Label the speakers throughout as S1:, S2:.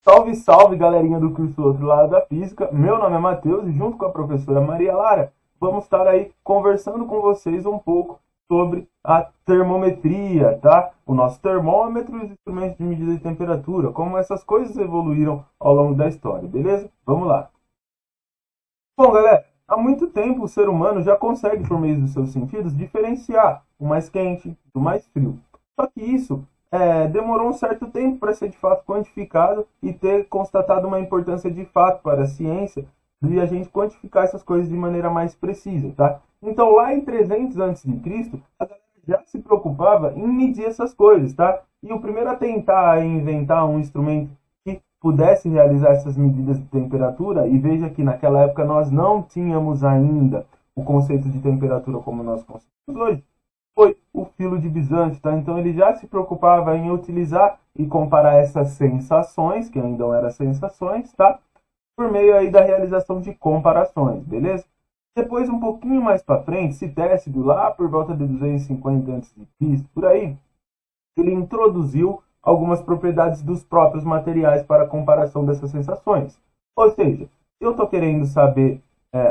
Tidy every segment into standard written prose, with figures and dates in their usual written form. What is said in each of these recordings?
S1: Salve, salve, galerinha do curso Outro Lado da Física. Meu nome é Matheus e junto com a professora Maria Lara, vamos estar aí conversando com vocês um pouco sobre a termometria, tá? O nosso termômetro e os instrumentos de medida de temperatura, como essas coisas evoluíram ao longo da história, beleza? Vamos lá. Bom, galera, há muito tempo o ser humano já consegue, por meio dos seus sentidos, diferenciar o mais quente do mais frio. Só que isso demorou um certo tempo para ser de fato quantificado e ter constatado uma importância de fato para a ciência de a gente quantificar essas coisas de maneira mais precisa, tá? Então, lá em 300 a.C., a galera já se preocupava em medir essas coisas, tá? E o primeiro a tentar inventar um instrumento que pudesse realizar essas medidas de temperatura, e veja que naquela época nós não tínhamos ainda o conceito de temperatura como nós concebemos hoje, foi o Filo de Bizâncio, tá? Então ele já se preocupava em utilizar e comparar essas sensações, que ainda não eram sensações, tá? Por meio aí da realização de comparações, beleza? Depois, um pouquinho mais para frente, Citécido, lá por volta de 250 a.C., por aí, ele introduziu algumas propriedades dos próprios materiais para a comparação dessas sensações. Ou seja, se eu estou querendo saber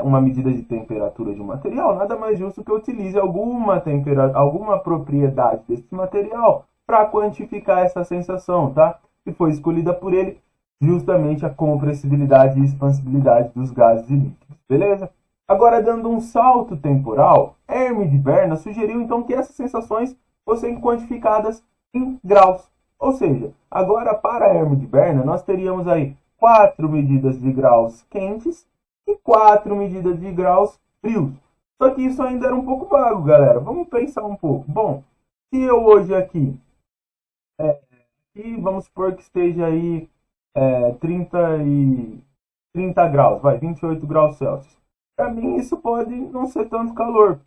S1: uma medida de temperatura de um material, nada mais justo que eu utilize alguma propriedade desse material para quantificar essa sensação, tá? E foi escolhida por ele justamente a compressibilidade e expansibilidade dos gases e líquidos, beleza? Agora, dando um salto temporal, Hermes de Berna sugeriu então que essas sensações fossem quantificadas em graus. Ou seja, agora para Hermes de Berna, nós teríamos aí 4 medidas de graus quentes e 4 medidas de graus frios. Só que isso ainda era um pouco vago, galera. Vamos pensar um pouco. Bom, se eu hoje aqui vamos supor que esteja aí 30 graus, 28 graus Celsius. Para mim isso pode não ser tanto calor,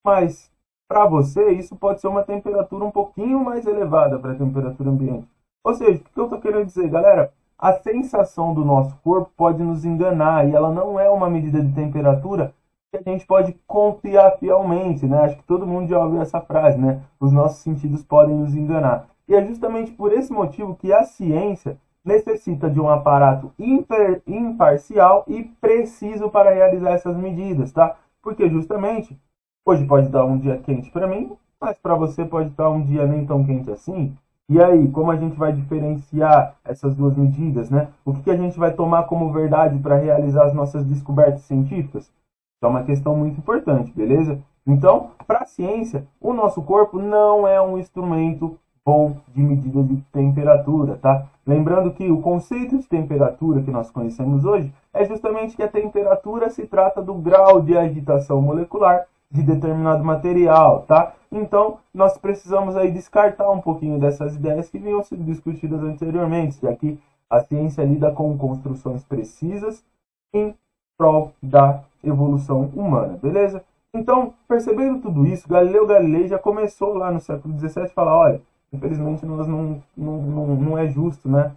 S1: mas para você isso pode ser uma temperatura um pouquinho mais elevada para a temperatura ambiente. Ou seja, o que eu estou querendo dizer, galera? A sensação do nosso corpo pode nos enganar e ela não é uma medida de temperatura que a gente pode confiar fielmente, né? Acho que todo mundo já ouviu essa frase, né? Os nossos sentidos podem nos enganar. E é justamente por esse motivo que a ciência necessita de um aparato imparcial e preciso para realizar essas medidas, tá? Porque justamente hoje pode dar um dia quente para mim, mas para você pode estar um dia nem tão quente assim. E aí, como a gente vai diferenciar essas duas medidas, né? O que a gente vai tomar como verdade para realizar as nossas descobertas científicas? É uma questão muito importante, beleza? Então, para a ciência, o nosso corpo não é um instrumento bom de medida de temperatura, tá? Lembrando que o conceito de temperatura que nós conhecemos hoje é justamente que a temperatura se trata do grau de agitação molecular de determinado material, tá? Então, nós precisamos aí descartar um pouquinho dessas ideias que vinham sendo discutidas anteriormente, já que a ciência lida com construções precisas em prol da evolução humana, beleza? Então, percebendo tudo isso, Galileu Galilei já começou lá no século XVII a falar, olha, infelizmente nós não é justo, né?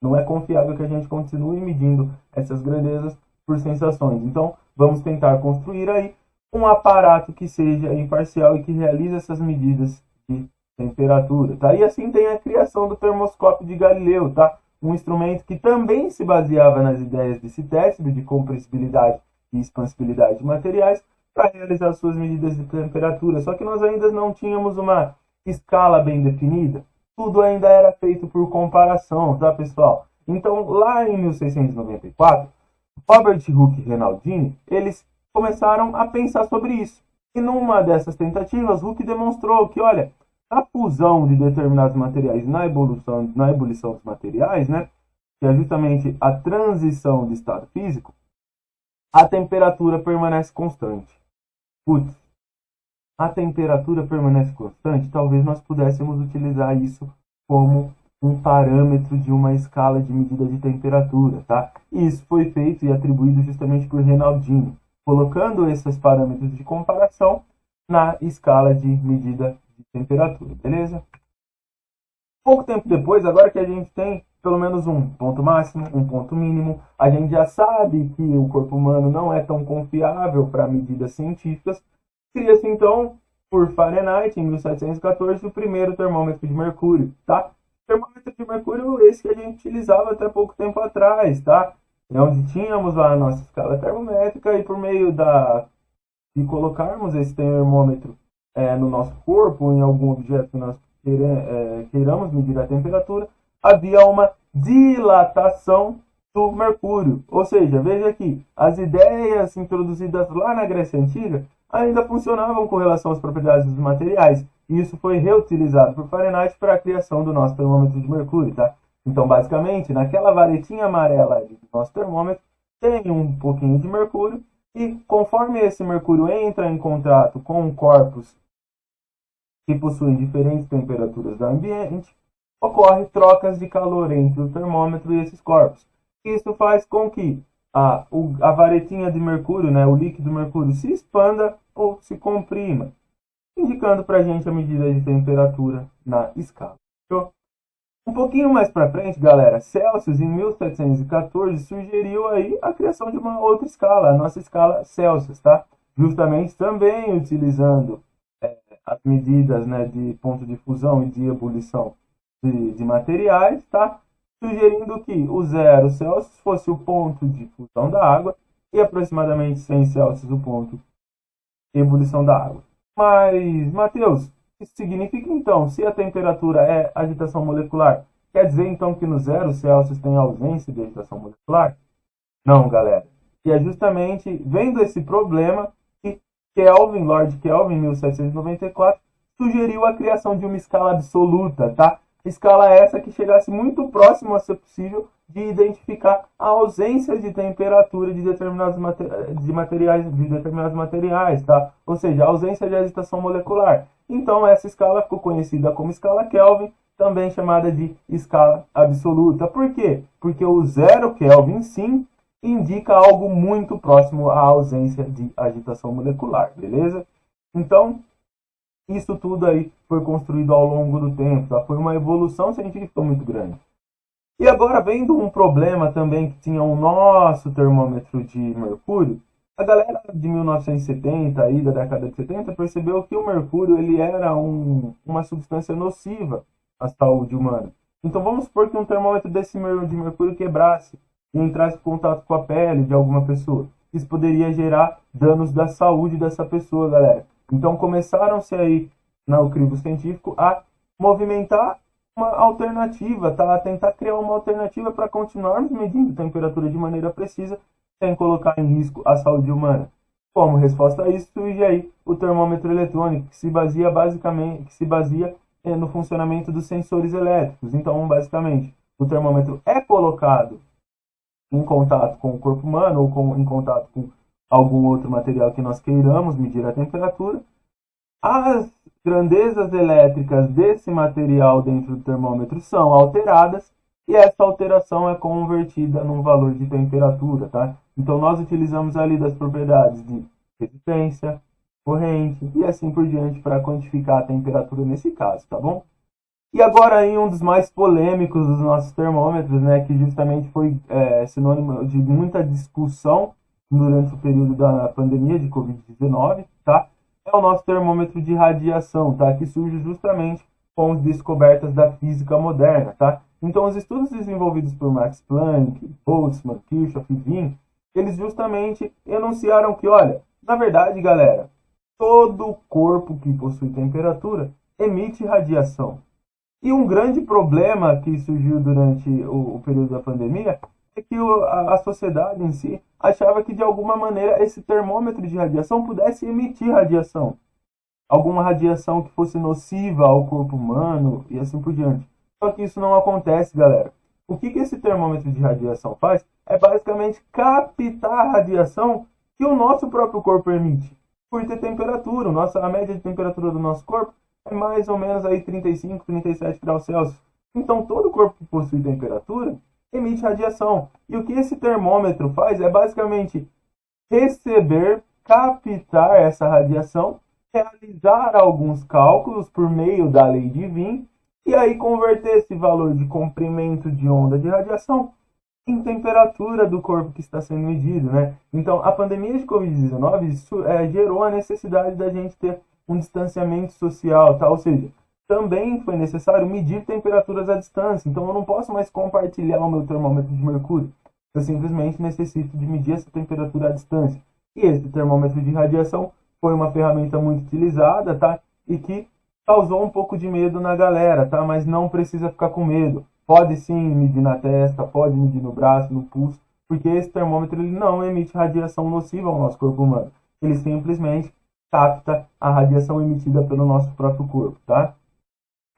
S1: Não é confiável que a gente continue medindo essas grandezas por sensações. Então, vamos tentar construir aí um aparato que seja imparcial e que realize essas medidas de temperatura, tá? E assim tem a criação do termoscópio de Galileu, tá? Um instrumento que também se baseava nas ideias de Citécido, de compressibilidade e expansibilidade de materiais, para realizar suas medidas de temperatura. Só que nós ainda não tínhamos uma escala bem definida. Tudo ainda era feito por comparação, tá, pessoal? Então, lá em 1694, Robert Hooke e Renaldini, eles começaram a pensar sobre isso. E numa dessas tentativas, Hooke demonstrou que, olha, a fusão de determinados materiais na ebulição dos materiais, né, que é justamente a transição de estado físico, a temperatura permanece constante. Putz, a temperatura permanece constante, talvez nós pudéssemos utilizar isso como um parâmetro de uma escala de medida de temperatura, tá? E isso foi feito e atribuído justamente por Renaldini, colocando esses parâmetros de comparação na escala de medida de temperatura, beleza? Pouco tempo depois, agora que a gente tem pelo menos um ponto máximo, um ponto mínimo, a gente já sabe que o corpo humano não é tão confiável para medidas científicas, cria-se então, por Fahrenheit, em 1714, o primeiro termômetro de mercúrio, tá? Termômetro de mercúrio, esse que a gente utilizava até pouco tempo atrás, tá? É onde tínhamos lá a nossa escala termométrica e por meio de colocarmos esse termômetro no nosso corpo, em algum objeto que nós queiramos medir a temperatura, havia uma dilatação do mercúrio. Ou seja, veja aqui, as ideias introduzidas lá na Grécia Antiga ainda funcionavam com relação às propriedades dos materiais. E isso foi reutilizado por Fahrenheit para a criação do nosso termômetro de mercúrio, tá? Então, basicamente, naquela varetinha amarela do nosso termômetro, tem um pouquinho de mercúrio, e conforme esse mercúrio entra em contato com corpos que possuem diferentes temperaturas do ambiente, ocorre trocas de calor entre o termômetro e esses corpos. Isso faz com que a varetinha de mercúrio, né, o líquido mercúrio, se expanda ou se comprima, indicando para a gente a medida de temperatura na escala. Fechou? Um pouquinho mais para frente, galera, Celsius, em 1714, sugeriu aí a criação de uma outra escala, a nossa escala Celsius, tá? Justamente também utilizando as medidas, né, de ponto de fusão e de ebulição de materiais, tá? Sugerindo que o 0 Celsius fosse o ponto de fusão da água e aproximadamente 100 Celsius o ponto de ebulição da água. Mas, Matheus, isso significa então, se a temperatura é agitação molecular, quer dizer então que no 0 Celsius tem ausência de agitação molecular? Não, galera. E é justamente vendo esse problema que Lord Kelvin, em 1794, sugeriu a criação de uma escala absoluta, tá? Escala essa que chegasse muito próximo a ser possível de identificar a ausência de temperatura de determinados materiais, tá? Ou seja, a ausência de agitação molecular. Então, essa escala ficou conhecida como escala Kelvin, também chamada de escala absoluta. Por quê? Porque o 0 Kelvin, sim, indica algo muito próximo à ausência de agitação molecular, beleza? Então, isso tudo aí foi construído ao longo do tempo, tá? Foi uma evolução científica muito grande. E agora, vendo um problema também que tinha o nosso termômetro de mercúrio, a galera de 1970, aí, da década de 70, percebeu que o mercúrio ele era uma substância nociva à saúde humana. Então vamos supor que um termômetro desse de mercúrio quebrasse e entrasse em contato com a pele de alguma pessoa. Isso poderia gerar danos da saúde dessa pessoa, galera. Então começaram-se aí, no crivo científico, a movimentar uma alternativa, tá? A tentar criar uma alternativa para continuarmos medindo a temperatura de maneira precisa, sem colocar em risco a saúde humana. Como resposta a isso, surge aí o termômetro eletrônico, que se baseia no funcionamento dos sensores elétricos. Então, basicamente, o termômetro é colocado em contato com o corpo humano ou em contato com algum outro material que nós queiramos medir a temperatura. As grandezas elétricas desse material dentro do termômetro são alteradas e essa alteração é convertida num valor de temperatura, tá? Então nós utilizamos ali das propriedades de resistência, corrente e assim por diante para quantificar a temperatura nesse caso, tá bom? E agora aí um dos mais polêmicos dos nossos termômetros, né, que justamente foi sinônimo de muita discussão durante o período da pandemia de Covid-19, tá? É o nosso termômetro de radiação, tá? Que surge justamente com as descobertas da física moderna, tá? Então, os estudos desenvolvidos por Max Planck, Boltzmann, Kirchhoff e Wien, eles justamente enunciaram que, olha, na verdade, galera, todo corpo que possui temperatura emite radiação. E um grande problema que surgiu durante o período da pandemia é que a sociedade em si achava que de alguma maneira esse termômetro de radiação pudesse emitir radiação. Alguma radiação que fosse nociva ao corpo humano e assim por diante. Só que isso não acontece, galera. O que esse termômetro de radiação faz é basicamente captar a radiação que o nosso próprio corpo emite. Por ter temperatura, a média de temperatura do nosso corpo é mais ou menos aí 35, 37 graus Celsius. Então todo corpo que possui temperatura emite radiação. E o que esse termômetro faz é basicamente receber, captar essa radiação, realizar alguns cálculos por meio da lei de Wien e aí converter esse valor de comprimento de onda de radiação em temperatura do corpo que está sendo medido, né? Então, a pandemia de Covid-19 gerou a necessidade da gente ter um distanciamento social, tá? Ou seja, também foi necessário medir temperaturas à distância. Então eu não posso mais compartilhar o meu termômetro de mercúrio. Eu simplesmente necessito de medir essa temperatura à distância. E esse termômetro de radiação foi uma ferramenta muito utilizada, tá? E que causou um pouco de medo na galera, tá? Mas não precisa ficar com medo. Pode sim medir na testa, pode medir no braço, no pulso, porque esse termômetro ele não emite radiação nociva ao nosso corpo humano. Ele simplesmente capta a radiação emitida pelo nosso próprio corpo, tá?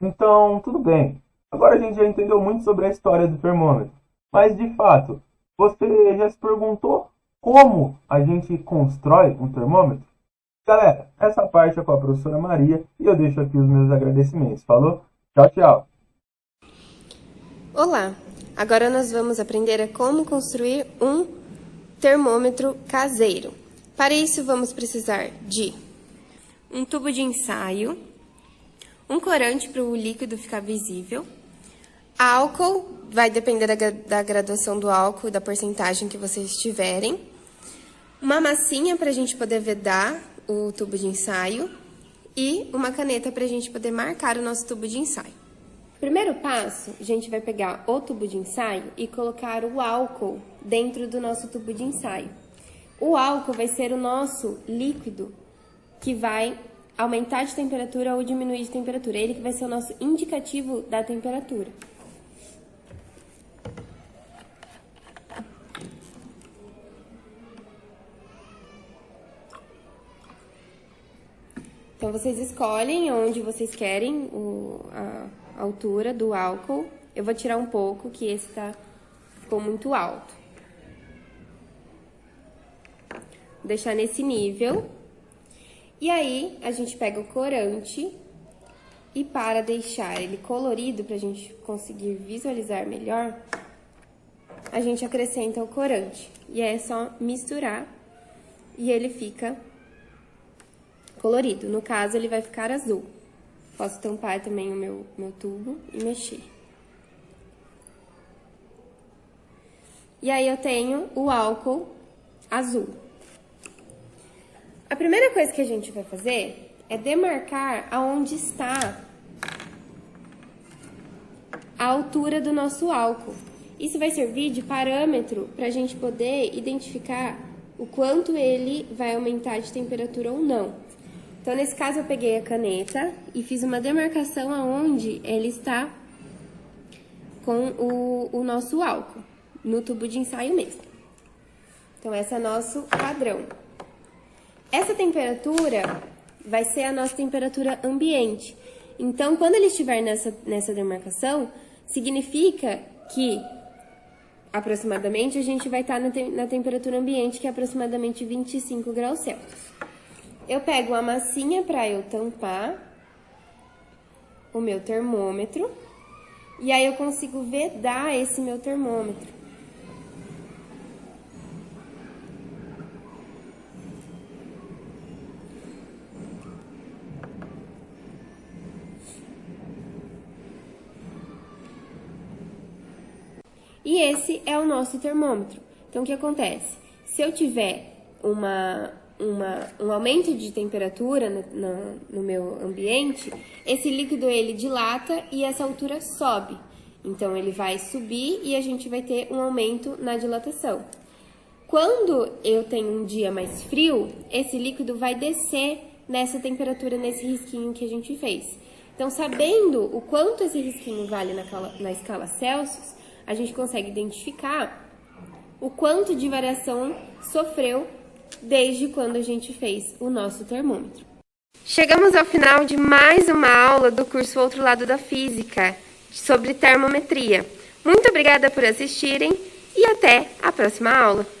S1: Então, tudo bem. Agora a gente já entendeu muito sobre a história do termômetro. Mas, de fato, você já se perguntou como a gente constrói um termômetro? Galera, essa parte é com a professora Maria e eu deixo aqui os meus agradecimentos. Falou? Tchau, tchau.
S2: Olá! Agora nós vamos aprender a como construir um termômetro caseiro. Para isso, vamos precisar de um tubo de ensaio, um corante para o líquido ficar visível, álcool, vai depender da graduação do álcool e da porcentagem que vocês tiverem, uma massinha para a gente poder vedar o tubo de ensaio e uma caneta para a gente poder marcar o nosso tubo de ensaio. Primeiro passo, a gente vai pegar o tubo de ensaio e colocar o álcool dentro do nosso tubo de ensaio. O álcool vai ser o nosso líquido que vai aumentar de temperatura ou diminuir de temperatura. Ele que vai ser o nosso indicativo da temperatura. Então, vocês escolhem onde vocês querem a altura do álcool. Eu vou tirar um pouco, que esse ficou muito alto. Vou deixar nesse nível. E aí, a gente pega o corante e para deixar ele colorido, pra gente conseguir visualizar melhor, a gente acrescenta o corante. E é só misturar e ele fica colorido. No caso, ele vai ficar azul. Posso tampar também o meu tubo e mexer. E aí, eu tenho o álcool azul. A primeira coisa que a gente vai fazer é demarcar aonde está a altura do nosso álcool. Isso vai servir de parâmetro para a gente poder identificar o quanto ele vai aumentar de temperatura ou não. Então, nesse caso, eu peguei a caneta e fiz uma demarcação aonde ele está com o nosso álcool, no tubo de ensaio mesmo. Então, esse é nosso padrão. Essa temperatura vai ser a nossa temperatura ambiente. Então, quando ele estiver nessa demarcação, significa que aproximadamente a gente vai estar na temperatura ambiente, que é aproximadamente 25 graus Celsius. Eu pego a massinha para eu tampar o meu termômetro e aí eu consigo vedar esse meu termômetro. E esse é o nosso termômetro. Então, o que acontece? Se eu tiver um aumento de temperatura no meu ambiente, esse líquido ele dilata e essa altura sobe. Então, ele vai subir e a gente vai ter um aumento na dilatação. Quando eu tenho um dia mais frio, esse líquido vai descer nessa temperatura, nesse risquinho que a gente fez. Então, sabendo o quanto esse risquinho vale na escala Celsius, a gente consegue identificar o quanto de variação sofreu desde quando a gente fez o nosso termômetro. Chegamos ao final de mais uma aula do curso Outro Lado da Física, sobre termometria. Muito obrigada por assistirem e até a próxima aula!